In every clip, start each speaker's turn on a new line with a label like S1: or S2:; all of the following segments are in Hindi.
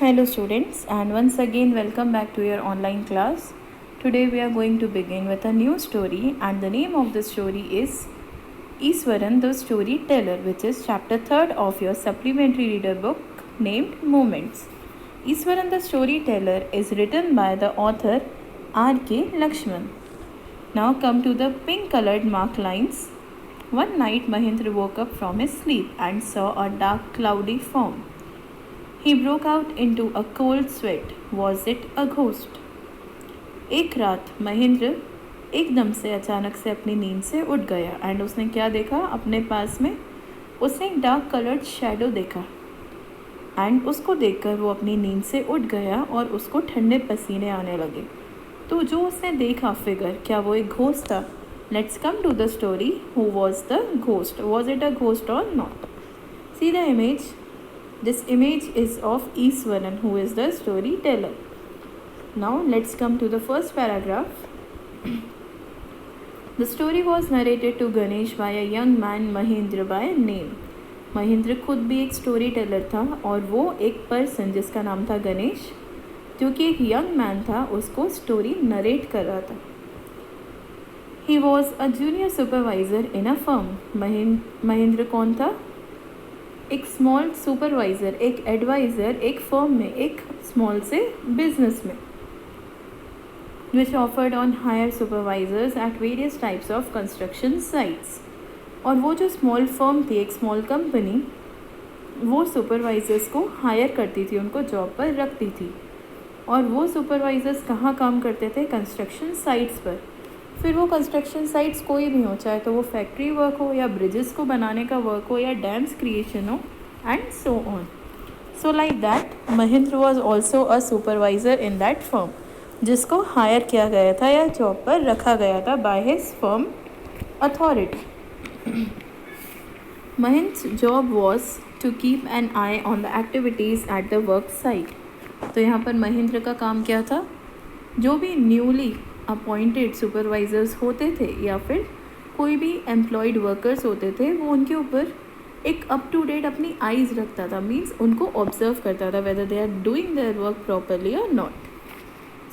S1: Hello students, and once again welcome back to your online class. Today we are going to begin with a new story, and the name of the story is Iswaran the Storyteller, which is chapter 3rd of your supplementary reader book named Moments. Iswaran the Storyteller is written by the author R.K. Lakshman. Now come to the pink colored mark lines. One night Mahindra woke up from his sleep and saw a dark cloudy form. He broke out into a cold sweat. Was it a ghost? एक रात महेंद्र एकदम से अचानक से अपनी नींद से उठ गया एंड उसने क्या देखा? अपने पास में उसने एक डार्क कलर्ड शैडो देखा एंड उसको देखकर वो अपनी नींद से उठ गया और उसको ठंडे पसीने आने लगे. तो जो उसने देखा फिगर, क्या वो एक घोस्ट था? Let's come to the story. Who was the ghost? Was it a ghost और not? See the image. This image is of Iswaran, who is the storyteller. Now let's come to the first paragraph. The story was narrated to Ganesh by a young man Mahindra by name. Mahendra खुद भी एक स्टोरी टेलर था और वो एक पर्सन जिसका नाम था गणेश, जो कि एक यंग मैन था, उसको स्टोरी नरेट कर रहा था. He was a junior supervisor in a firm. Mahendra कौन था? एक स्मॉल सुपरवाइज़र, एक एडवाइज़र एक फर्म में, एक स्मॉल से बिजनेस में, which offered on hire supervisors at various types of construction sites. और वो जो स्मॉल फर्म थी, एक स्मॉल कंपनी, वो सुपरवाइजर्स को हायर करती थी, उनको जॉब पर रखती थी. और वो सुपरवाइजर्स कहाँ काम करते थे? कंस्ट्रक्शन साइट्स पर. फिर वो कंस्ट्रक्शन साइट्स कोई भी हो, चाहे तो वो फैक्ट्री वर्क हो या ब्रिजेस को बनाने का वर्क हो या डैम्स क्रिएशन हो and so on. So like that Mahendra was also a supervisor in that firm, जिसको हायर किया गया था या जॉब पर रखा गया था by his firm authority. Mahendra job was to keep an eye on the activities at the work site. तो यहाँ पर महेंद्र का काम क्या था? जो भी न्यूली अपॉइंटेड सुपरवाइज़र्स होते थे या फिर कोई भी एम्प्लॉयड वर्कर्स होते थे, वो उनके ऊपर एक अप टू डेट अपनी आइज़ रखता था. मीन्स उनको ऑब्जर्व करता था whether they are doing their work properly और not.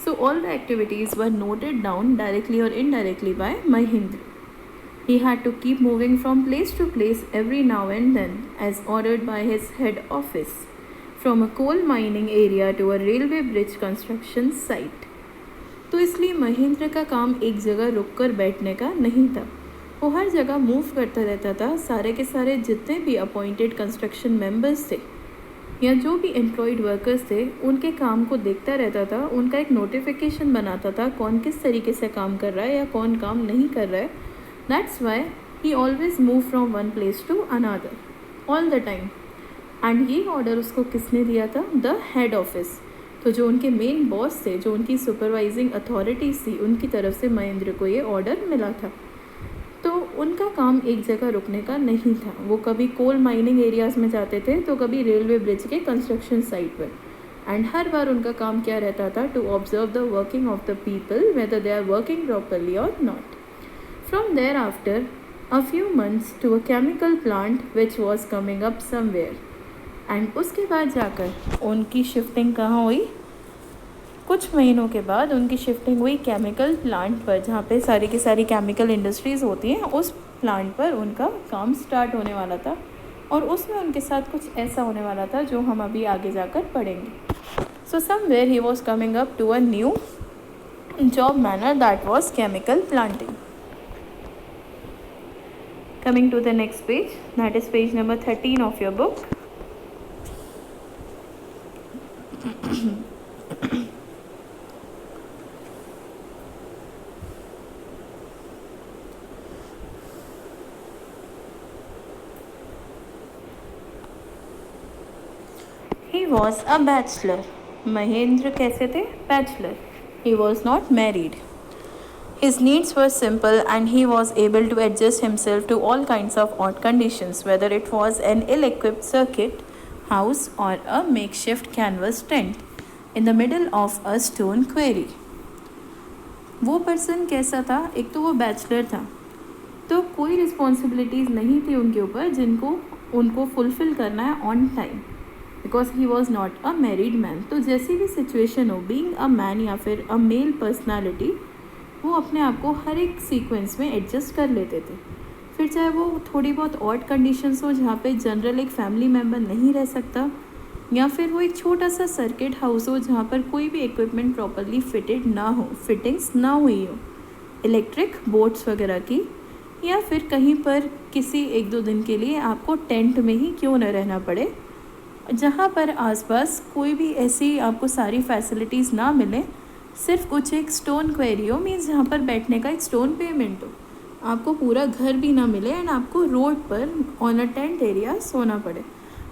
S1: So all the activities were noted down directly और indirectly by Mahendra. He had to keep moving from place to place every now and then as ordered by his head office, from a coal mining area to a railway bridge construction site. तो इसलिए महेंद्र का काम एक जगह रुक कर बैठने का नहीं था. वो हर जगह मूव करता रहता था. सारे के सारे जितने भी अपॉइंटेड कंस्ट्रक्शन मेंबर्स थे या जो भी एम्प्लॉयड वर्कर्स थे, उनके काम को देखता रहता था. उनका एक नोटिफिकेशन बनाता था कौन किस तरीके से काम कर रहा है या कौन काम नहीं कर रहा है. That's why he always move from one place to another all the time. And ये ऑर्डर उसको किसने दिया था? The head office. तो जो उनके मेन बॉस थे, जो उनकी सुपरवाइजिंग अथॉरिटीज़ थी, उनकी तरफ से महेंद्र को ये ऑर्डर मिला था. तो उनका काम एक जगह रुकने का नहीं था. वो कभी कोल माइनिंग एरियाज़ में जाते थे तो कभी रेलवे ब्रिज के कंस्ट्रक्शन साइट पर. एंड हर बार उनका काम क्या रहता था? To observe the working of the people whether they are working properly और not. From there after a few months to a chemical plant which was coming up somewhere. And उसके बाद जाकर उनकी शिफ्टिंग कहाँ हुई? कुछ महीनों के बाद उनकी शिफ्टिंग हुई केमिकल प्लांट पर, जहाँ पे सारी की सारी केमिकल इंडस्ट्रीज़ होती हैं. उस प्लांट पर उनका काम स्टार्ट होने वाला था और उसमें उनके साथ कुछ ऐसा होने वाला था जो हम अभी आगे जाकर पढ़ेंगे. So somewhere he was coming up to a new job manner that was chemical planting. Coming to the next page, that is page number 13 of your book. He was a bachelor. Mahendra कैसे थे? Bachelor. He was not married. His needs were simple and he was able to adjust himself to all kinds of odd conditions, whether it was an ill-equipped circuit house or a makeshift canvas tent in the middle of a stone quarry. वो पर्सन कैसा था? एक तो वो बैचलर था, तो कोई रिस्पॉन्सिबिलिटीज़ नहीं थी उनके ऊपर जिनको उनको फुलफ़िल करना है on time. Because he was not a married man. तो जैसी भी सिचुएशन हो, बीइंग अ मैन या फिर अ मेल पर्सनैलिटी, वो अपने आप को हर एक सीक्वेंस में एडजस्ट कर लेते थे। फिर चाहे वो थोड़ी बहुत ऑड कंडीशंस हो जहाँ पे जनरल एक फैमिली मेम्बर नहीं रह सकता, या फिर वो एक छोटा सा सर्किट हाउस हो जहाँ पर कोई भी इक्विपमेंट प्रॉपरली फिटेड ना हो, फिटिंग्स ना हुई हो इलेक्ट्रिक बोर्ड्स वगैरह की, या फिर कहीं पर किसी 1-2 दिन के लिए आपको टेंट में ही क्यों न रहना पड़े, जहाँ पर आसपास कोई भी ऐसी आपको सारी फैसिलिटीज़ ना मिले, सिर्फ कुछ एक स्टोन क्वेरी हो, मीन्स जहाँ पर बैठने का एक स्टोन पेमेंट हो, आपको पूरा घर भी ना मिले एंड आपको रोड पर ऑन अ टेंट एरिया सोना पड़े।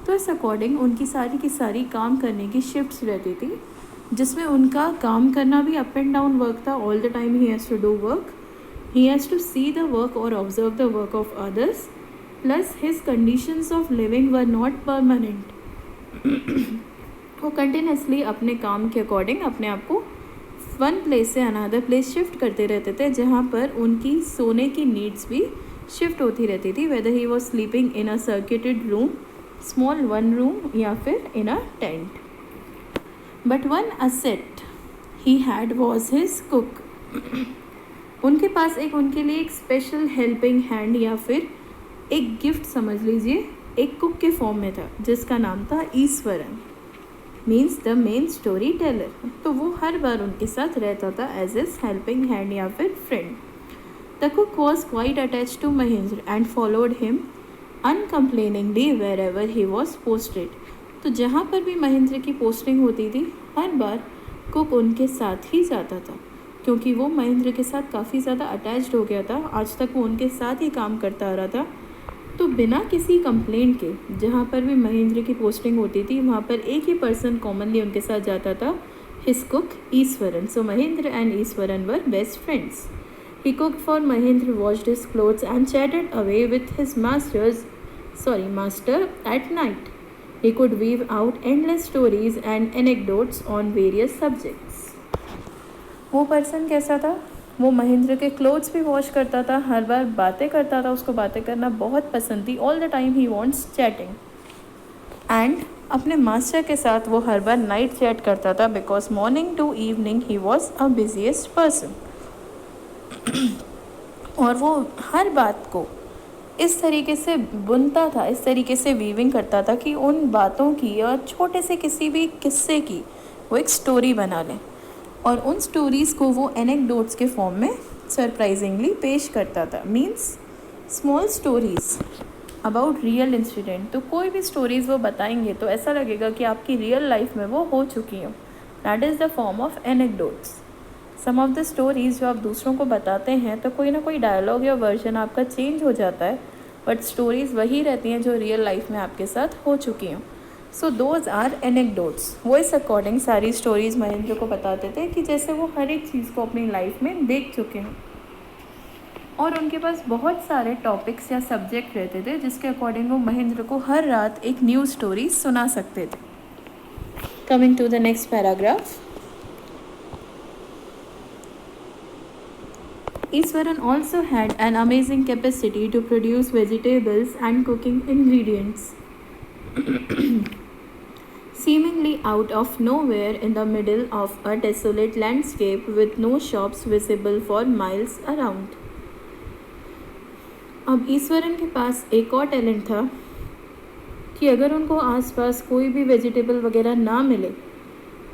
S1: तो इस अकॉर्डिंग उनकी सारी की सारी काम करने की शिफ्ट्स रहती थी, जिसमें उनका काम करना भी अप एंड डाउन वर्क था। All the time he has to do work, he has to see the work और observe the work of others, plus his conditions of living were not permanent. वो कंटिन्यूसली अपने काम के अकॉर्डिंग अपने आप को वन प्लेस से अनदर प्लेस शिफ्ट करते रहते थे, जहाँ पर उनकी सोने की नीड्स भी शिफ्ट होती रहती थी, whether he was sleeping in a circuited room, small one room, या फिर in a tent. But one asset he had was his cook. उनके पास एक उनके लिए एक स्पेशल हेल्पिंग हैंड या फिर एक गिफ्ट समझ लीजिए, एक कुक के फॉर्म में था, जिसका नाम था Eswaran, means the main story teller. तो वो हर बार उनके साथ रहता था एज इज हेल्पिंग हैंड या फिर friend. The cook was quite attach to Mahendra and followed him uncomplainingly wherever he was posted. तो जहाँ पर भी महेंद्र की पोस्टिंग होती थी, हर बार कुक उनके साथ ही जाता था, क्योंकि वो महेंद्र के साथ काफ़ी ज़्यादा अटैच्ड हो गया था। आज तक वो उनके साथ ही काम करता आ रहा था। तो बिना किसी कंप्लेंट के जहाँ पर भी महेंद्र की पोस्टिंग होती थी, वहाँ पर एक ही पर्सन कॉमनली उनके साथ जाता था, his cook Eswaran. So Mahendra and Eswaran were best friends. He cooked for Mahendra, washed his clothes and chatted away with his master at night. He could weave out endless stories and anecdotes on various subjects. वो पर्सन कैसा था? वो महेंद्र के क्लोथ्स भी वॉश करता था, हर बार बातें करता था, उसको बातें करना बहुत पसंद थी। All the time he wants chatting, and अपने मास्टर के साथ वो हर बार नाइट चैट करता था, because morning to evening he was a busiest person. और वो हर बात को इस तरीके से बुनता था, इस तरीके से वीविंग करता था कि उन बातों की या छोटे से किसी भी किस्से की वो एक स्टोरी बना लें, और उन स्टोरीज़ को वो एनेक्डोट्स के फॉर्म में सरप्राइजिंगली पेश करता था। Means small stories about real incident. तो कोई भी स्टोरीज़ वो बताएंगे तो ऐसा लगेगा कि आपकी रियल लाइफ में वो हो चुकी हो। That is the form of anecdotes. Some of the stories जो आप दूसरों को बताते हैं तो कोई ना कोई डायलॉग या वर्जन आपका चेंज हो जाता है, बट स्टोरीज़ वही रहती हैं जो रियल लाइफ में आपके साथ हो चुकी हों। So those are anecdotes. वो इस अकॉर्डिंग सारी स्टोरीज़ महेंद्र को बताते थे कि जैसे वो हर एक चीज़ को अपनी लाइफ में देख चुके हों, और उनके पास बहुत सारे टॉपिक्स या सब्जेक्ट रहते थे जिसके अकॉर्डिंग वो महेंद्र को हर रात एक न्यू स्टोरी सुना सकते थे। Coming to the next paragraph. Iswaran also had an amazing capacity to produce vegetables and cooking ingredients. Seemingly out of nowhere in the middle of a desolate landscape with no shops visible for miles around. अब ईश्वरन के पास एक और टैलेंट था कि अगर उनको आसपास कोई भी वेजिटेबल वगैरह ना मिले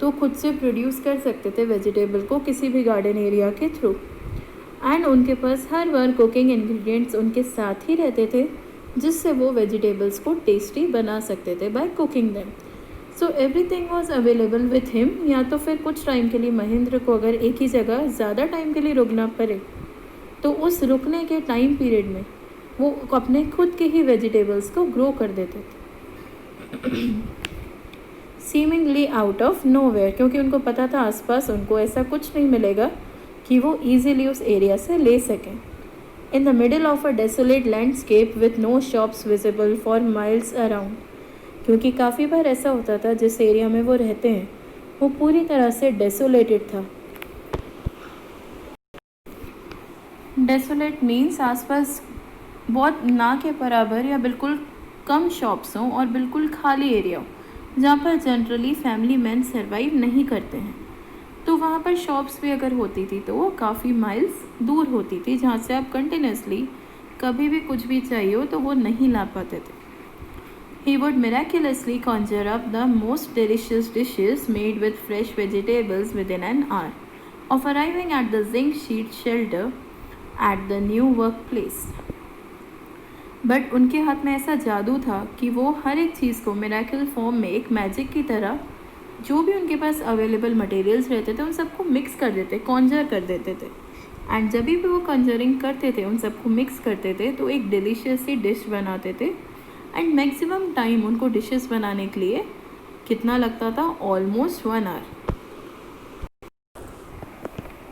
S1: तो खुद से प्रोड्यूस कर सकते थे वेजिटेबल को किसी भी गार्डन एरिया के थ्रू, एंड उनके पास हर बार कुकिंग इंग्रेडिएंट्स उनके साथ ही रहते थे जिससे वो वेजिटेबल्स को टेस्टी बना सकते थे by cooking them. So everything was available with him. या तो फिर कुछ टाइम के लिए महेंद्र को अगर एक ही जगह ज़्यादा टाइम के लिए रुकना पड़े तो उस रुकने के टाइम पीरियड में वो अपने खुद के ही वेजिटेबल्स को ग्रो कर देते थे। सीमिंगली आउट ऑफ नोवेयर, क्योंकि उनको पता था आसपास उनको ऐसा कुछ नहीं मिलेगा कि वो ईजिली उस एरिया से ले सकें। In the middle of a desolate landscape with no shops visible for miles around, क्योंकि काफ़ी बार ऐसा होता था जिस एरिया में वो रहते हैं वो पूरी तरह से डेसोलेटेड था। डेसोलेट मीन्स आसपास बहुत ना के बराबर या बिल्कुल कम शॉप्स हों और बिल्कुल खाली एरिया हो, जहाँ पर जनरली फैमिली मैन सर्वाइव नहीं करते हैं। तो वहाँ पर शॉप्स भी अगर होती थी तो वो काफ़ी माइल्स दूर होती थी, जहाँ से आप कंटिन्यूसली कभी भी कुछ भी चाहिए हो तो वो नहीं ला पाते थे। He would miraculously conjure up the most delicious dishes made with fresh vegetables within an hour of arriving at the zinc sheet shelter at the new workplace. But उनके हाथ में ऐसा जादू था कि वो हर एक चीज़ को मिराकल फॉर्म में एक मैजिक की तरह जो भी उनके पास अवेलेबल मटेरियल्स रहते थे उन सबको मिक्स कर देते, कॉन्जर कर देते थे। एंड जब भी वो कॉन्जरिंग करते थे, उन सबको मिक्स करते थे तो एक डिलीशियस सी डिश बनाते थे। एंड मैक्सिमम टाइम उनको डिशेस बनाने के लिए कितना लगता था? Almost 1 hour.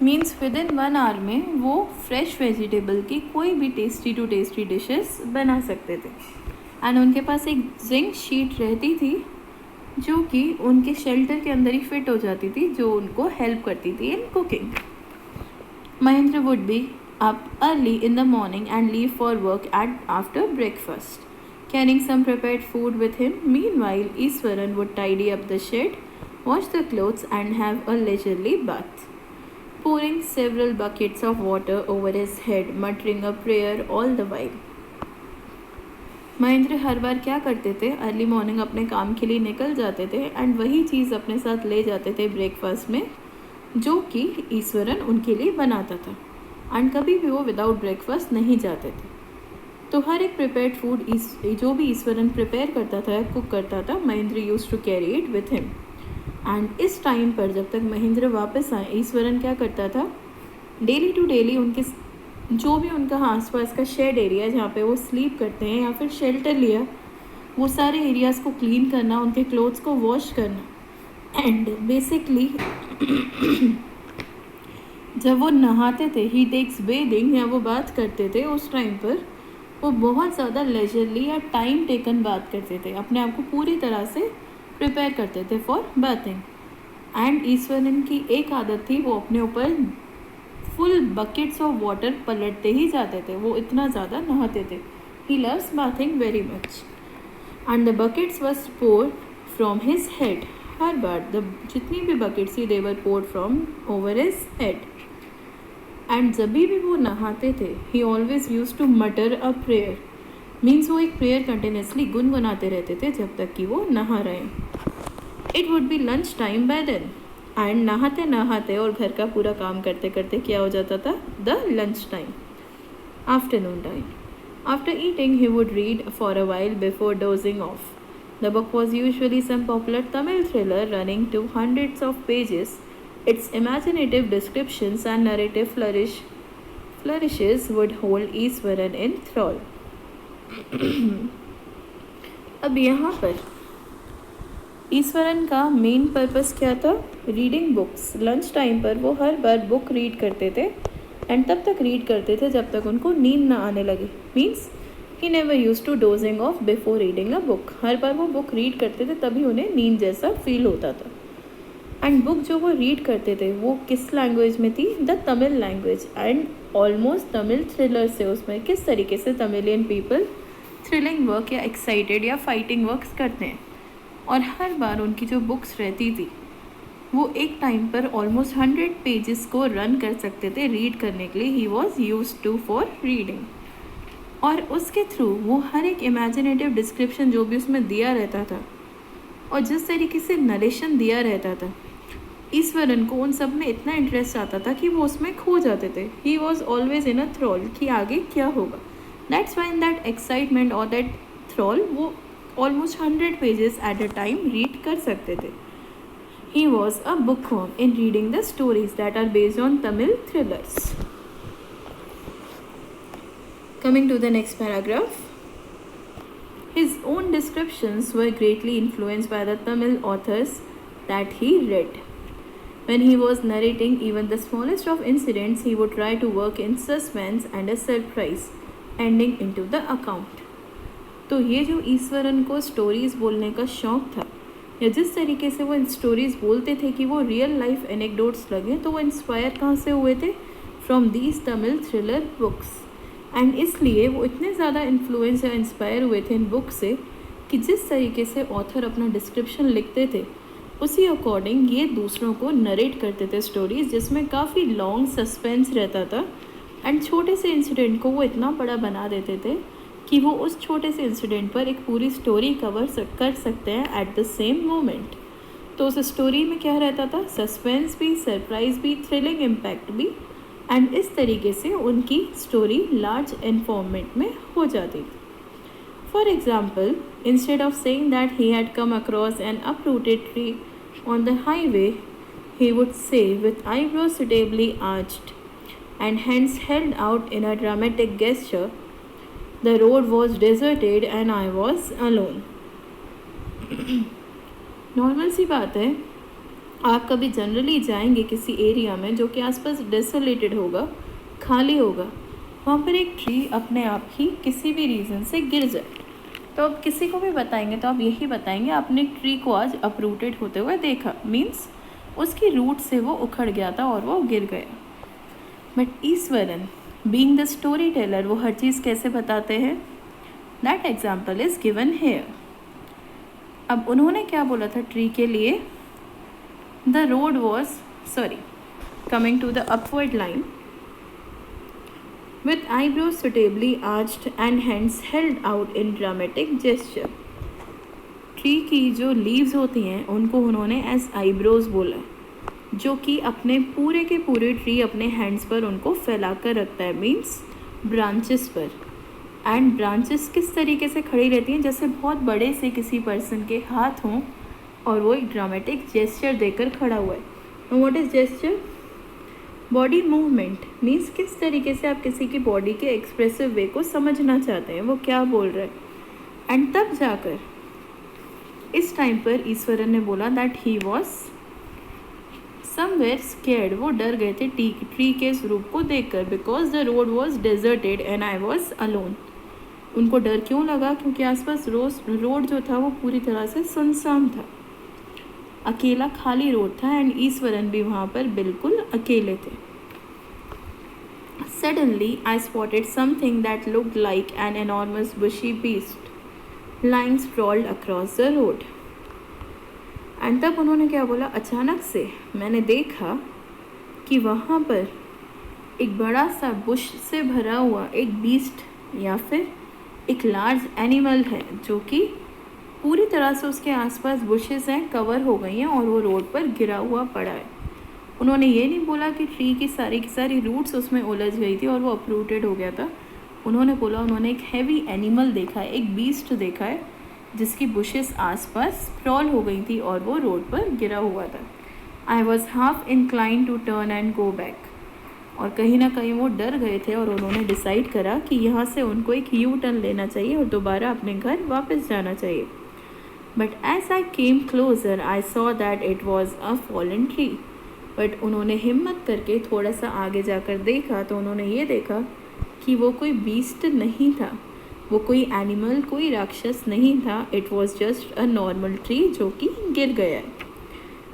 S1: Means within 1 hour में वो फ्रेश वेजिटेबल की कोई भी टेस्टी टू टेस्टी डिशेस बना सकते थे। एंड उनके पास एक जिंक शीट रहती थी जो कि उनके शेल्टर के अंदर ही फिट हो जाती थी, जो उनको हेल्प करती थी in cooking. Mahendra would be up early in the morning and leave for work at after breakfast, carrying some prepared food with him. Meanwhile, Iswaran would tidy up the shed, wash the clothes, and have a leisurely bath, pouring several buckets of water over his head, muttering a prayer all the while. Mahendra हर बार क्या करते थे? अर्ली मॉर्निंग अपने काम के लिए निकल जाते थे एंड वही चीज़ अपने साथ ले जाते थे ब्रेकफास्ट में, जो कि ईश्वरन उनके लिए बनाता था। एंड कभी भी वो विदाउट ब्रेकफास्ट नहीं जाते थे। तो हर एक प्रिपेयर्ड फूड जो भी ईश्वरन प्रिपेयर करता था, कुक करता था, Mahendra use to carry it with him. And इस टाइम पर जब तक महेंद्र वापस आए, ईश्वरन क्या करता था? डेली टू डेली उनके जो भी उनका आसपास का शेड एरिया जहाँ पे वो स्लीप करते हैं या फिर शेल्टर लिया, वो सारे एरियाज़ को क्लीन करना, उनके क्लोथ्स को वॉश करना। एंड बेसिकली जब वो नहाते थे, ही टेक्स बेदिंग, या वो बात करते थे, उस टाइम पर वो बहुत ज़्यादा लेजरली या टाइम टेकन बात करते थे, अपने आप को पूरी तरह से प्रिपेयर करते थे फॉर बाथिंग। एंड ईश्वरन की एक आदत थी, वो अपने ऊपर फुल बकेट्स ऑफ वाटर पलटते ही जाते थे, वो इतना ज़्यादा नहाते थे। He loves bathing very much and the buckets was poured from his head. हर बार जितनी भी बकेट्स थी, they were poured from over his head. And जब भी वो नहाते थे, ही ऑलवेज यूज टू मटर अ प्रेयर। मीन्स वो एक प्रेयर कंटिन्यूसली गुनगुनाते रहते थे जब तक कि वो नहा रहे। It would be lunch time by then. And नहाते नहाते और घर का पूरा काम करते करते क्या हो जाता था? The lunch time, afternoon time. After eating he would read for a while before dozing off. The book was usually some popular Tamil thriller running to hundreds of pages. Its imaginative descriptions and narrative flourishes would hold Iswaran in thrall. अब यहाँ पर ईश्वरन का मेन पर्पस क्या था? Reading books. लंच टाइम पर वो हर बार बुक रीड करते थे एंड तब तक रीड करते थे जब तक उनको नींद ना आने लगे। Means he never use to dozing off before reading a book. हर बार वो बुक रीड करते थे तभी उन्हें नींद जैसा फील होता था। एंड बुक जो वो रीड करते थे वो किस लैंग्वेज में थी? The Tamil language. And almost Tamil thriller से उसमें किस तरीके से तमिलियन पीपल थ्रिलिंग वर्क या एक्साइटेड या फाइटिंग वर्क्स करते हैं। और हर बार उनकी जो बुक्स रहती थी वो एक टाइम पर ऑलमोस्ट 100 पेजेस को रन कर सकते थे रीड करने के लिए। He was use to for reading. और उसके थ्रू वो हर एक इमेजिनेटिव डिस्क्रिप्शन जो भी उसमें दिया रहता था और जिस तरीके से नरेशन दिया रहता था, ईश्वरन को उन सब में इतना इंटरेस्ट आता था कि वो उसमें खो जाते थे। ही वॉज ऑलवेज इन अ थ्रॉल कि आगे क्या होगा। That's why in that excitement और दैट थ्रॉल वो almost 100 pages at a time read कर सकते थे। He was a bookworm in reading the stories that are based on Tamil thrillers. Coming to the next paragraph. His own descriptions were greatly influenced by the Tamil authors that he read. When he was narrating even the smallest of incidents, he would try to work in suspense and a surprise ending into the account. तो ये जो ईश्वरन को स्टोरीज़ बोलने का शौक़ था या जिस तरीके से वो इन स्टोरीज़ बोलते थे कि वो रियल लाइफ एनेक्डोट्स लगे, तो वो इंस्पायर कहाँ से हुए थे? From these Tamil thriller books. And इसलिए वो इतने ज़्यादा इन्फ्लुएंस या इंस्पायर हुए थे इन बुक से कि जिस तरीके से ऑथर अपना डिस्क्रिप्शन लिखते थे उसी अकॉर्डिंग ये दूसरों को नरेट करते थे स्टोरीज, जिसमें काफ़ी लॉन्ग सस्पेंस रहता था एंड छोटे से इंसिडेंट को वो इतना बड़ा बना देते थे कि वो उस छोटे से इंसिडेंट पर एक पूरी स्टोरी कर सकते हैं एट द सेम मोमेंट। तो उस स्टोरी में क्या रहता था, सस्पेंस भी, सरप्राइज भी, थ्रिलिंग इम्पैक्ट भी, एंड इस तरीके से उनकी स्टोरी लार्ज इन्फॉर्मेट में हो जाती थी। For example, instead of saying that he had come across an uprooted tree on the highway, he would say, with eyebrows suitably arched and hands held out in a dramatic gesture, the road was deserted and I was alone. Normal सी बात है, आप कभी जनरली जाएंगे किसी एरिया में जो कि आसपास डेसोलेटेड होगा, खाली होगा, वहाँ पर एक ट्री अपने आप ही किसी भी रीज़न से गिर जाए, तो अब किसी को भी बताएंगे तो आप यही बताएंगे आपने ट्री को आज अपरूटेड होते हुए देखा, मीन्स उसकी रूट से वो उखड़ गया था और वो गिर गया। But Iswaran being the story teller, वो हर चीज़ कैसे बताते हैं, that example is given here. अब उन्होंने क्या बोला था ट्री के लिए, the road was coming to the upward line with eyebrows suitably arched and hands held out in dramatic gesture. Tree की जो लीव्स होती हैं उनको उन्होंने एज आईब्रोज बोला, जो कि अपने पूरे के पूरे ट्री अपने हैंड्स पर उनको फैला कर रखता है, मीन्स ब्रांचेस पर। एंड ब्रांचेस किस तरीके से खड़ी रहती हैं, जैसे बहुत बड़े से किसी पर्सन के हाथ हों और वो एक ड्रामेटिक जेस्चर देकर खड़ा हुआ है। What is gesture, body movement, means किस तरीके से आप किसी की बॉडी के एक्सप्रेसिव वे को समझना चाहते हैं, वो क्या बोल रहे हैं। एंड तब जाकर इस टाइम पर ईश्वरन ने बोला that he was somewhere scared, वो डर गए थे ट्री के इस रूप को देखकर, because the road was deserted and I was alone. उनको डर क्यों लगा, क्योंकि आसपास रोड जो था वो पूरी तरह से सुनसान था, अकेला खाली रोड था एंड ईश्वरन भी वहाँ पर बिल्कुल अकेले थे। Suddenly I spotted something that looked like an enormous bushy beast lying sprawled across the road. And तब उन्होंने क्या बोला, अचानक से मैंने देखा कि वहाँ पर एक बड़ा सा बुश से भरा हुआ एक बीस्ट या फिर एक लार्ज एनिमल है, जो कि पूरी तरह से उसके आसपास बुशेस हैं, कवर हो गई हैं और वो रोड पर गिरा हुआ पड़ा है। उन्होंने ये नहीं बोला कि ट्री की सारी रूट्स उसमें उलझ गई थी और वो अपरूटेड हो गया था। उन्होंने बोला उन्होंने एक हैवी एनिमल देखा है, एक बीस्ट देखा है जिसकी बुशेस आसपास स्प्रॉल हो गई थी और वो रोड पर गिरा हुआ था। I was half incline to turn and go back, और कहीं ना कहीं वो डर गए थे और उन्होंने डिसाइड करा कि यहाँ से उनको एक यू टर्न लेना चाहिए और दोबारा अपने घर वापस जाना चाहिए। But as I came closer I saw that it was a fallen tree. But उन्होंने हिम्मत करके थोड़ा सा आगे जाकर देखा तो उन्होंने ये देखा कि वो कोई बीस्ट नहीं था, वो कोई एनिमल, कोई राक्षस नहीं था। It was just a normal tree जो कि गिर गया है,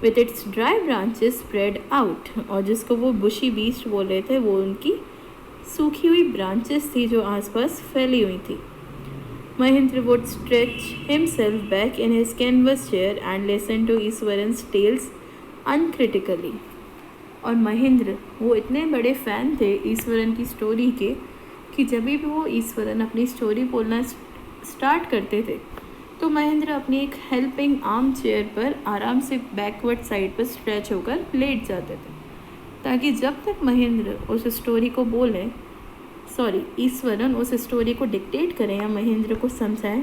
S1: with its dry branches spread out. और जिसको वो बुशी बीस्ट बोल रहे थे वो उनकी सूखी हुई ब्रांचेस थी जो आसपास फैली हुई थी। Mahendra would stretch himself back in his canvas chair and listen to Iswaran's tales uncritically. और महेंद्र वो इतने बड़े फ़ैन थे ईश्वरन की स्टोरी के कि जब भी वो ईश्वरन अपनी स्टोरी बोलना स्टार्ट करते थे तो महेंद्र अपनी एक हेल्पिंग आर्म चेयर पर आराम से बैकवर्ड साइड पर स्ट्रेच होकर लेट जाते थे, ताकि जब तक महेंद्र उस स्टोरी को बोलें, ईश्वरन उस स्टोरी को डिक्टेट करें या महेंद्र को समझाएं,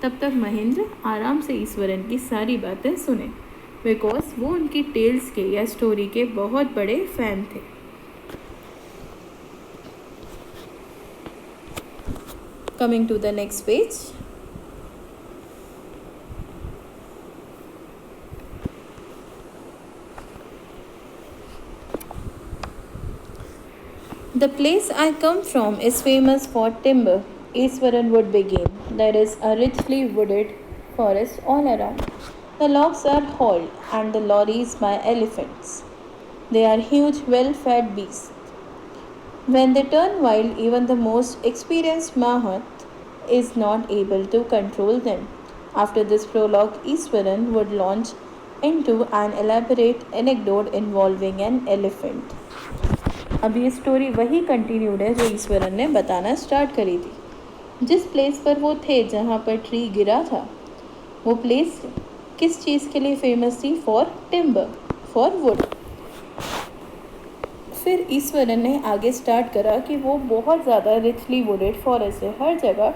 S1: तब तक महेंद्र आराम से ईश्वरन की सारी बातें सुने, बिकॉज वो उनकी टेल्स के या स्टोरी के बहुत बड़े फ़ैन थे। Coming to the next page, The place I come from is famous for timber, Easwaran would begin. There is a richly wooded forest all around. The logs are hauled and the lorries by elephants. They are huge, well-fed beasts. When they turn wild, even the most experienced Mahat is not able to control them. After this prologue, Iswaran would launch into an elaborate anecdote involving an elephant. अब ये स्टोरी वही कंटिन्यूड है जो ईश्वरन ने बताना स्टार्ट करी थी। जिस प्लेस पर वो थे जहाँ पर ट्री गिरा था, वो प्लेस किस चीज़ के लिए फेमस थी? For timber, for would. फिर ईश्वरन ने आगे स्टार्ट करा कि वो बहुत ज़्यादा रिचली वुडेड फॉरेस्ट है, हर जगह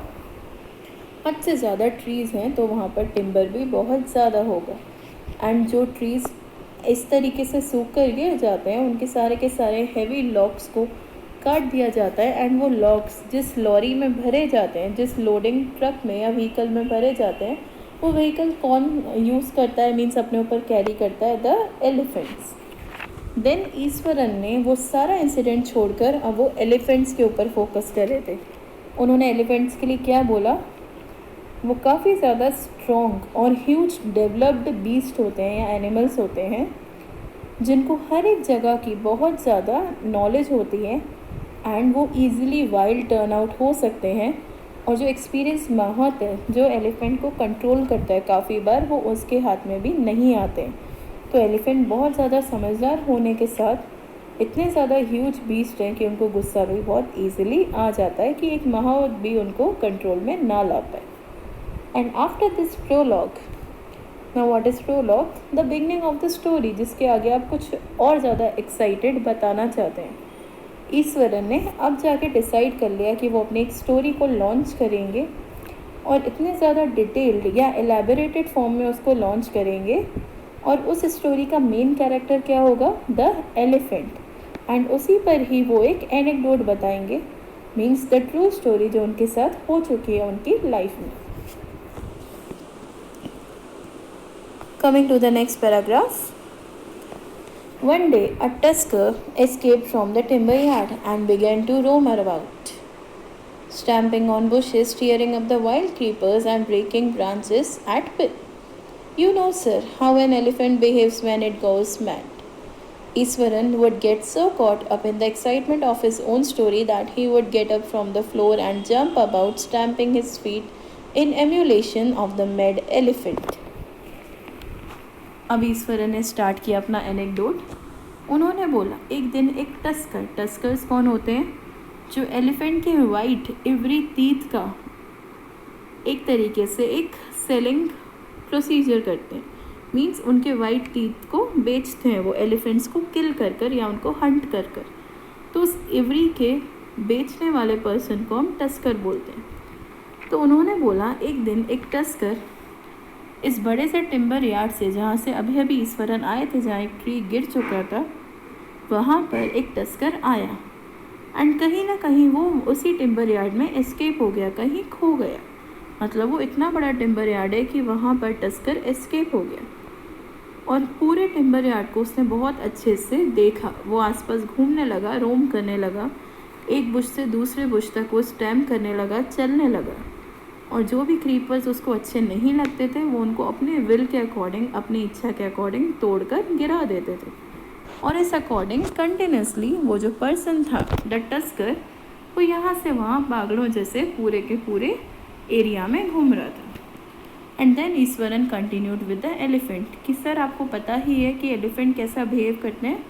S1: हद से ज़्यादा ट्रीज़ हैं, तो वहाँ पर टिम्बर भी बहुत ज़्यादा होगा। एंड जो ट्रीज़ इस तरीके से सूख कर गिर जाते हैं, उनके सारे के सारे हैवी लॉग्स को काट दिया जाता है। एंड वो लॉग्स जिस लॉरी में भरे जाते हैं, जिस लोडिंग ट्रक में या व्हीकल में भरे जाते हैं, वो व्हीकल कौन यूज़ करता है? मीन्स अपने ऊपर कैरी करता है द एलिफेंट्स। देन ईश्वरन ने वो सारा इंसिडेंट छोड़कर अब वो एलिफेंट्स के ऊपर फोकस कर रहे थे। उन्होंने एलिफेंट्स के लिए क्या बोला? वो काफ़ी ज़्यादा स्ट्रॉन्ग और ह्यूज डेवलप्ड बीस्ट होते हैं या एनिमल्स होते हैं, जिनको हर एक जगह की बहुत ज़्यादा नॉलेज होती है एंड वो ईज़िली वाइल्ड टर्न आउट हो सकते हैं। और जो एक्सपीरियंस माहौत है, जो एलिफेंट को कंट्रोल करता है, काफ़ी बार वो उसके हाथ में भी नहीं आते। तो एलिफेंट बहुत ज़्यादा समझदार होने के साथ इतने ज़्यादा ह्यूज बीस्ट हैं कि उनको गुस्सा भी बहुत ईजिली आ जाता है कि एक माहौत भी उनको कंट्रोल में ना ला पाए। And after this prologue, now what is prologue? The beginning of the story, जिसके आगे आप कुछ और ज़्यादा एक्साइटेड बताना चाहते हैं। ईश्वरन ने अब जाके डिसाइड कर लिया कि वो अपनी एक स्टोरी को लॉन्च करेंगे और इतने ज़्यादा डिटेल्ड या एलैबोरेटेड फॉर्म में उसको लॉन्च करेंगे। और उस स्टोरी का मेन कैरेक्टर क्या होगा? The elephant. एंड उसी पर ही वो एक एनेक्डोट बताएंगे, मीन्स द ट्रू स्टोरी जो उनके साथ हो चुकी है उनकी लाइफ में। Coming to the next paragraph. One day, a tusker escaped from the timber yard and began to roam about, stamping on bushes, tearing up the wild creepers, and breaking branches at will. You know, sir, how an elephant behaves when it goes mad. Iswaran would get so caught up in the excitement of his own story that he would get up from the floor and jump about, stamping his feet in emulation of the mad elephant. अब ईश्वरन ने स्टार्ट किया अपना एनेक्डोट। उन्होंने बोला, एक दिन एक टस्कर्स कौन होते हैं? जो एलिफेंट के वाइट एवरी टीथ का एक तरीके से एक सेलिंग प्रोसीजर करते हैं, मीन्स उनके वाइट टीथ को बेचते हैं वो एलिफेंट्स को किल कर या उनको हंट कर। तो उस एवरी के बेचने वाले पर्सन को हम टस्कर बोलते हैं। तो उन्होंने बोला, एक दिन एक टस्कर इस बड़े से टिम्बर यार्ड से, जहाँ से अभी अभी ईश्वरन आए थे, जहाँ एक ट्री गिर चुका था, वहाँ पर एक टस्कर आया एंड कहीं ना कहीं वो उसी टिम्बर यार्ड में एस्केप हो गया, कहीं खो गया। मतलब वो इतना बड़ा टिम्बर यार्ड है कि वहाँ पर टस्कर एस्केप हो गया और पूरे टिम्बर यार्ड को उसने बहुत अच्छे से देखा। वो आसपास घूमने लगा, रोम करने लगा, एक बुश से दूसरे बुश तक वो स्टैम्प करने लगा, चलने लगा। और जो भी क्रीपर्स उसको अच्छे नहीं लगते थे, वो उनको अपने विल के अकॉर्डिंग, अपनी इच्छा के अकॉर्डिंग तोड़कर गिरा देते थे। और इस अकॉर्डिंग कंटिन्यूसली वो जो पर्सन था, द टस्कर, वो यहाँ से वहाँ पागलों जैसे पूरे के पूरे एरिया में घूम रहा था। And then Iswaran continued with the elephant कि सर आपको पता ही है कि एलिफेंट कैसा बिहेव करते हैं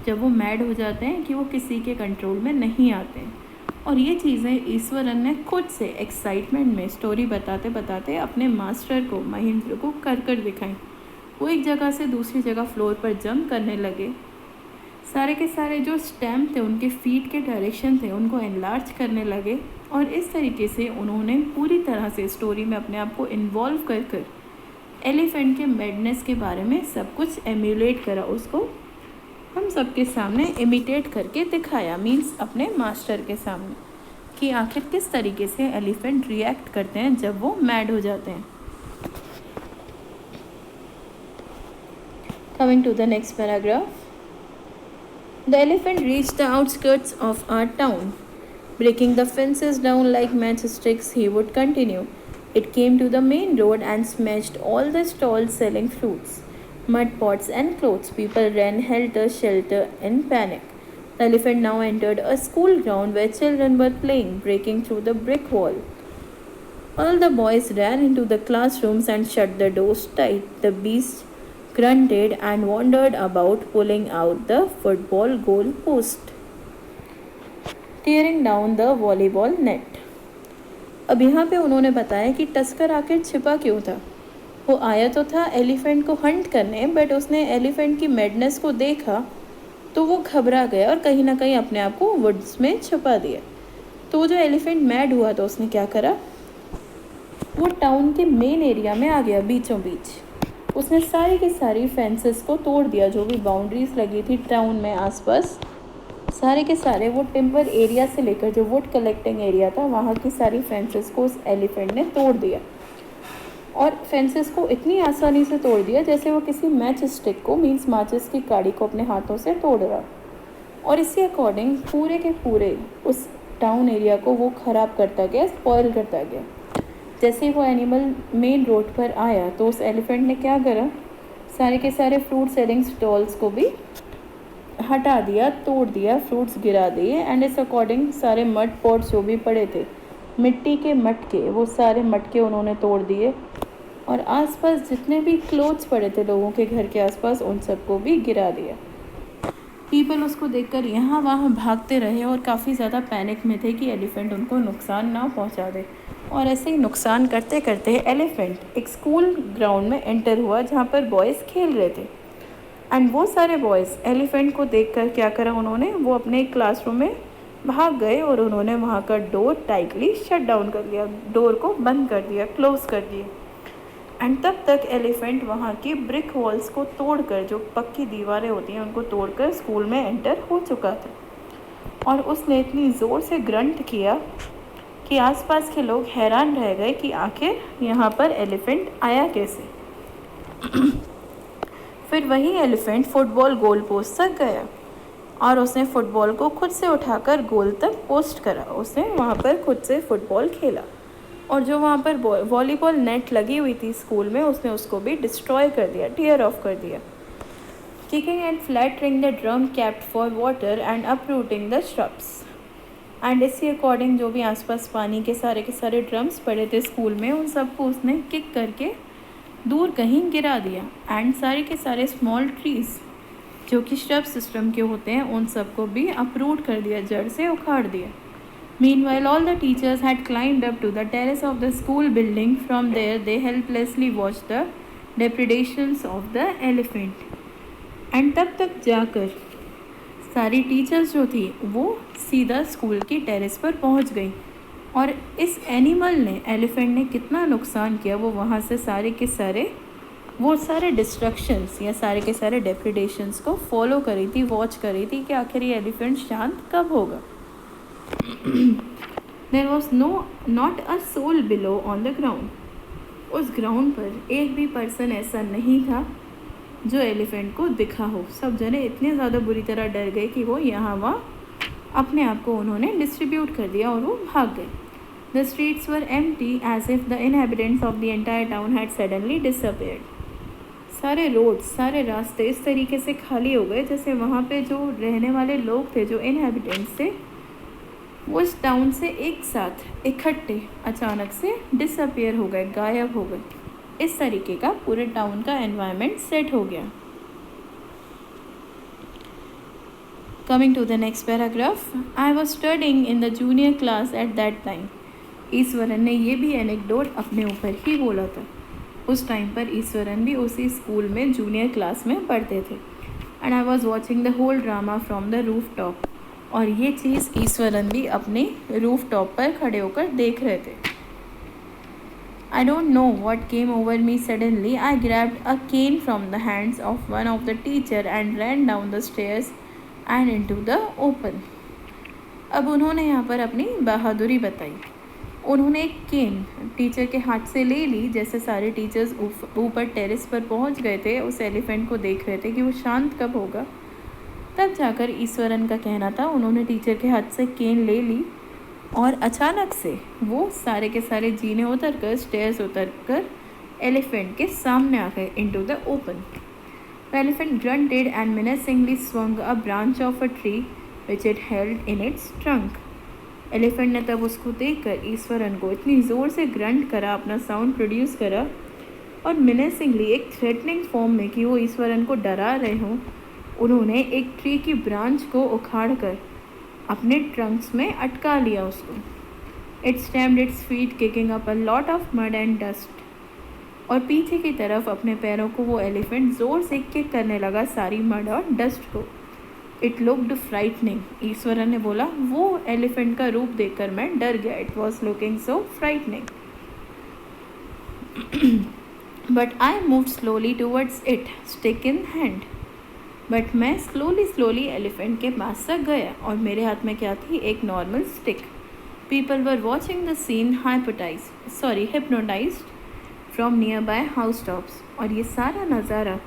S1: जब वो मैड हो जाते हैं, कि वो किसी के कंट्रोल में नहीं आते हैं। और ये चीज़ें ईश्वरन ने खुद से एक्साइटमेंट में स्टोरी बताते बताते अपने मास्टर को, महेंद्र को कर दिखाई। वो एक जगह से दूसरी जगह फ्लोर पर जंप करने लगे, सारे के सारे जो स्टैम्प थे, उनके फीट के डायरेक्शन थे, उनको एनलार्ज करने लगे। और इस तरीके से उन्होंने पूरी तरह से स्टोरी में अपने आप को इन्वॉल्व कर एलिफेंट के मैडनेस के बारे में सब कुछ एम्यूलेट करा, उसको हम सबके सामने इमिटेट करके दिखाया, मीन्स अपने मास्टर के सामने, कि आखिर किस तरीके से एलिफेंट रिएक्ट करते हैं जब वो मैड हो जाते हैं। Coming to the next paragraph. The elephant reached the outskirts of our town. Breaking the fences down like matchsticks, he would continue. It came to the main road and smashed all the stalls selling fruits, mud pots and clothes. People ran helter-skelter in panic. The elephant now entered a school ground where children were playing, breaking through the brick wall. All the boys ran into the classrooms and shut the doors tight. The beast grunted and wandered about, pulling out the football goal post, tearing down the volleyball net. अब यहाँ पे उन्होंने बताया कि टस्कर आखिर छिपा क्यों था। वो आया तो था एलिफेंट को हंट करने, बट उसने एलिफेंट की मैडनेस को देखा तो वो घबरा गया और कहीं ना कहीं अपने आप को वुड्स में छुपा दिया। तो जो एलिफेंट मैड हुआ तो उसने क्या करा, वो टाउन के मेन एरिया में आ गया, बीचों बीच। उसने सारी की सारी फेंसेस को तोड़ दिया, जो भी बाउंड्रीज लगी थी टाउन में आसपास, सारे के सारे वो टिम्बर एरिया से लेकर जो वुड कलेक्टिंग एरिया था वहाँ की सारी फेंसेस को उस एलिफेंट ने तोड़ दिया। और फेंसेस को इतनी आसानी से तोड़ दिया जैसे वो किसी मैच स्टिक को, मीन्स माचिस की काड़ी को अपने हाथों से तोड़ रहा। और इसी अकॉर्डिंग पूरे के पूरे उस टाउन एरिया को वो ख़राब करता गया, स्पॉइल करता गया। जैसे ही वो एनिमल मेन रोड पर आया तो उस एलिफेंट ने क्या करा, सारे के सारे फ्रूट सेलिंग स्टॉल्स को भी हटा दिया, तोड़ दिया, फ्रूट्स गिरा दिए। एंड इस अकॉर्डिंग सारे मड पॉट्स जो भी पड़े थे, मिट्टी के मटके, वो सारे मटके उन्होंने तोड़ दिए। और आसपास जितने भी क्लोथ्स पड़े थे लोगों के घर के आसपास, उन सबको भी गिरा दिया। पीपल उसको देखकर यहाँ वहाँ भागते रहे और काफ़ी ज़्यादा पैनिक में थे कि एलिफेंट उनको नुकसान ना पहुँचा दे। और ऐसे ही नुकसान करते करते एलिफेंट एक स्कूल ग्राउंड में एंटर हुआ जहाँ पर बॉयज़ खेल रहे थे। एंड वो सारे बॉयज़ एलिफेंट को देखकर क्या करा उन्होंने, वो अपने क्लासरूम में भाग गए और उन्होंने वहाँ का डोर टाइटली शट डाउन कर दिया, डोर को बंद कर दिया, क्लोज कर दिया। एंड तब तक एलिफेंट वहाँ की ब्रिक वॉल्स को तोड़कर, जो पक्की दीवारें होती हैं उनको तोड़कर स्कूल में एंटर हो चुका था। और उसने इतनी ज़ोर से ग्रंट किया कि आसपास के लोग हैरान रह गए कि आखिर यहाँ पर एलिफेंट आया कैसे। फिर वही एलिफेंट फुटबॉल गोल पोस्ट तक गया और उसने फुटबॉल को खुद से उठाकर गोल तक पोस्ट करा। उसने वहाँ पर खुद से फुटबॉल खेला और जो वहाँ पर वॉलीबॉल नेट लगी हुई थी स्कूल में, उसने उसको भी डिस्ट्रॉय कर दिया, टीयर ऑफ कर दिया। Kicking and flattering the drum kept for water and uprooting the shrubs. And इसी अकॉर्डिंग जो भी आसपास पानी के सारे ड्रम्स पड़े थे स्कूल में, उन सबको उसने किक करके दूर कहीं गिरा दिया। एंड सारे के सारे स्मॉल ट्रीज़ जो कि श्रब सिस्टम के होते हैं, उन सबको भी अपरूट कर दिया, जड़ से उखाड़ दिया। Meanwhile, all the teachers had climbed up to the terrace of the school building. From there, they helplessly watched the depredations of the elephant. And तब तक जाकर सारी टीचर्स जो थी वो सीधा स्कूल की टेरेस पर पहुंच गई और इस एनिमल ने, एलिफेंट ने कितना नुकसान किया, वो वहाँ से सारे के सारे वो सारे डिस्ट्रक्शंस या सारे के सारे डेप्रिडेशंस को फॉलो करी थी, वॉच करी थी कि आखिर ये एलिफेंट शांत कब होगा। There was not a soul below on the ground. उस ग्राउंड पर एक भी पर्सन ऐसा नहीं था जो एलिफेंट को दिखा हो। सब जने इतने ज़्यादा बुरी तरह डर गए कि वो यहाँ वहाँ अपने आप को उन्होंने डिस्ट्रीब्यूट कर दिया और वो भाग गए। The streets were empty as if the inhabitants of the entire town had suddenly disappeared. सारे रोड्स, सारे रास्ते इस तरीके से खाली हो गए जैसे वहाँ पे जो रहने वाले लोग थे, जो इनहेबिटेंट्स थे, वो इस टाउन से एक साथ इकट्ठे अचानक से डिसअपियर हो गए, गायब हो गए। इस तरीके का पूरे टाउन का एनवायरनमेंट सेट हो गया। Coming to the next paragraph, I was studying in the junior class at that time. Iswaran ने ये भी एनेक्डोट अपने ऊपर ही बोला था। उस टाइम पर ईश्वरन भी उसी स्कूल में जूनियर क्लास में पढ़ते थे। And I was watching the whole drama from the roof top. और ये चीज़ ईश्वरन भी अपने रूफ टॉप पर खड़े होकर देख रहे थे। I don't know what came over me suddenly. I grabbed a cane from the hands of one of the teacher and ran down the stairs and into the open. अब उन्होंने यहाँ पर अपनी बहादुरी बताई। उन्होंने एक केन टीचर के हाथ से ले ली। जैसे सारे टीचर्स ऊपर टेरेस पर पहुँच गए थे, उस एलिफेंट को देख रहे थे कि वो शांत कब होगा, तब जाकर ईश्वरन का कहना था उन्होंने टीचर के हाथ से केन ले ली और अचानक से वो सारे के सारे जीने उतरकर, स्टेयर्स उतरकर एलिफेंट के सामने आ गए, into the open. The elephant grunted and menacingly swung a branch of a tree which it held in its trunk. Elephant ने तब उसको देखकर ईश्वरन को इतनी ज़ोर से ग्रंट करा, अपना साउंड प्रोड्यूस करा और मिनेसिंगली एक थ्रेटनिंग फॉर्म में कि वो ईश्वरन को डरा रहे हों, उन्होंने एक ट्री की ब्रांच को उखाड़कर अपने ट्रंक्स में अटका लिया उसको। It stamped its feet kicking up a lot of mud and dust, और पीछे की तरफ अपने पैरों को वो एलिफेंट ज़ोर से किक करने लगा सारी मड और डस्ट को। इट लुक्ड फ्राइटनिंग, ईश्वरन ने बोला, वो एलिफेंट का रूप देखकर मैं डर गया। It was looking so frightening. But I move slowly towards it, stick in hand. But मैं स्लोली एलिफेंट के पास तक गया और मेरे हाथ में क्या थी? एक normal stick. People were watching the scene hypnotised from nearby house tops, और ये सारा नज़ारा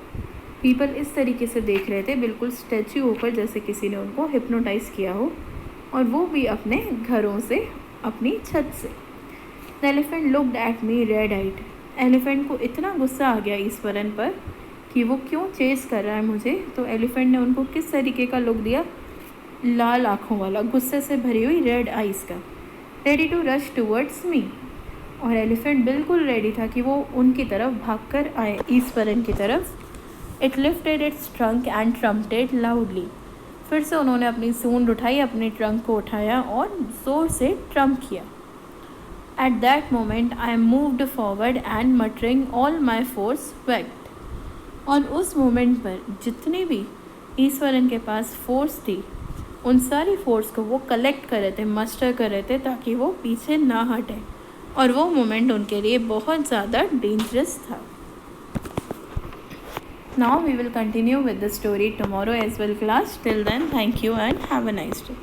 S1: पीपल इस तरीके से देख रहे थे, बिल्कुल स्टैच्यू होकर, जैसे किसी ने उनको हिप्नोटाइज किया हो, और वो भी अपने घरों से, अपनी छत से। The elephant looked at me red eyed. Elephant को इतना गुस्सा आ गया ईश्वरन पर कि वो क्यों चेस कर रहा है मुझे, तो एलिफेंट ने उनको किस तरीके का लुक दिया? लाल आँखों वाला, गुस्से से भरी हुई रेड आइज़ का। Ready to rush towards me, और एलिफेंट बिल्कुल रेडी था कि वो उनकी तरफ भागकर आए, ईश्वरन की तरफ। It lifted its trunk and trumpeted loudly. फिर से उन्होंने अपनी सूंड उठाई, अपने ट्रंक को उठाया और ज़ोर से ट्रम्प किया। At that moment I moved forward and muttering all my force वेक्ट, और उस मोमेंट पर जितनी भी ईश्वरन के पास फोर्स थी, उन सारी फोर्स को वो कलेक्ट कर रहे थे, मस्टर कर रहे थे, ताकि वो पीछे ना हटें, और वो मोमेंट उनके लिए बहुत ज़्यादा डेंजरस था। Now we will continue with the story tomorrow as well, class. Till then, thank you and have a nice day.